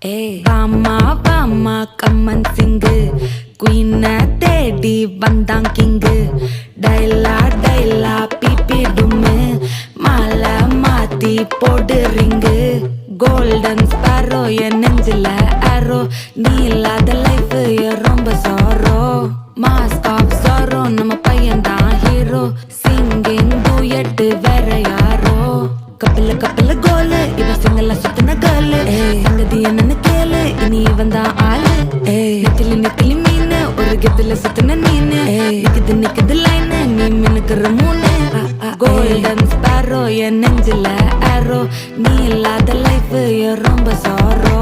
வாமா வாமா கம்மன் சிங்கு குயின தேடி வந்தான் கிங்கு டைலா டைலா பிபி டும்மு மாலை மாத்தி போடு ரிங்கு கோல்டன் ஸ்பாரோ என் நெஞ்சில ஆரோ நீ இல்லாத லைஃப் ரொம்ப சாரோ மாஸ்க் ஆஃப் சாரோ நம்ம பையன் தான் ஹீரோ சிங்கிங் டூயட் வேற யாரோ கப்பல கப்பல கோலு இவன் சிங்கல சுத்தின கேளு சங்கதி என்னன்னு கேளு இனி இவன் தான் ஆளு நெத்திலி நெத்திலி மீனு ஒரு கெத்துல சுத்தின நீனு நிக்குது நிக்குது லைனு நீ மினுக்குற மூணு கோல்டன் ஸ்பாரோ என் நெஞ்சில ஆரோ நீ இல்லாத லைஃப் ரொம்ப சாரோ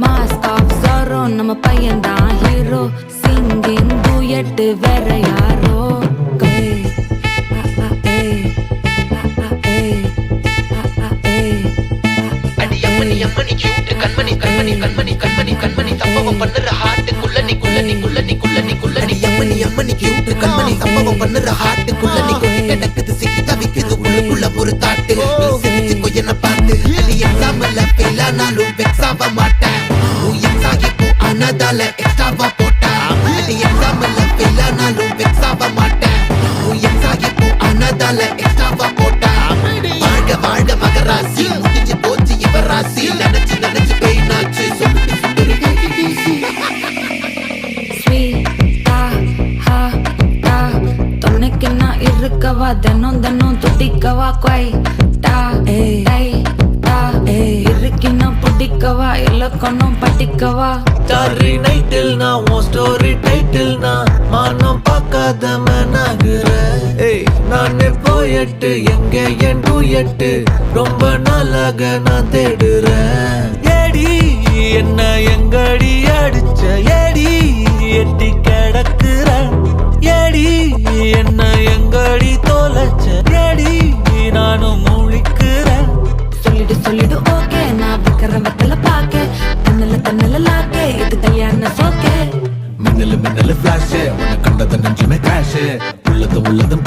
மாஸ்க் ஆஃப் சாரோ நம்ம பையன் தான் ஹீரோ சிங்கிங் டூயட் வேற யாரோ அம்மனி கியூட் கண்மணி கண்மணி கண்மணி கண்மணி கண்மணி சம்பவம் பண்ணுற ஹார்ட்டுக்குள்ள நீ குள்ள நீ குள்ள நீ குள்ள நீ குள்ள நீ அம்மனி கியூட் கண்மணி சம்பவம் பண்ணுற ஹார்ட்டுக்குள்ள நீ கிடக்குது சிக்கி தவிக்குது உள்ளுக்குள்ள ஒரு தாட்டு நீ சிரிச்சு கொய்யன பார்த்து நீ எக்ஸாம்ல ஃபெயில் ஆனாலும் வெக்ஸ் ஆக மாட்டேன் நீ எக்ஸ் ஆகி போ ஆனதால எக்ஸ்ட்ராவா போட்டா நீ எக்ஸாம்ல ஃபெயில் ஆனாலும் வெக்ஸ் ஆக மாட்டேன் நீ எக்ஸ் ஆகி போ ஆனதால எக்ஸ்ட்ராவா போட்டா வாழ்க வாழ்க மகராசி முடிஞ்சு போச்சு ராசி நினைச்சு நினைச்சு பெயினாச்சு சொல்லிட்டு சுந்தரி ஸ்வீட்டா ஹா டா துணைக்கு நான் இருக்கவா தினம் தினம் துடிக்கவா குவை டா டை டா இருக்கினா பிடிக்கவா இலக்கணம் படிக்கவா ஸ்டாரி நைட்டில் நான் உன் ஸ்டோரி டைட்டில் நான் மானம் பார்க்காத மனாகுற நானே போயட்டு எங்க என் டூயட்டு ரொம்ப நாளாக நான் தேடுறேன் ஏடி என்ன எங்கடி அடிச்ச ஏடி எட்டி கிடக்குற ஏடி என்ன எங்கடி தோலைச்ச ஏடி நானும் முழிக்கிறேன் சொல்லிடு சொல்லிடு ஓகே நான் வைக்கிற வெத்தல பாக்க தன்னல தன்னல லாக்கே இது கல்யாண சோக்கே மின்னலு மின்னலு ஃபிளாஷ் உன்னை கண்டத நெஞ்சுமே கிராஷ் உள்ளது உள்ளதும்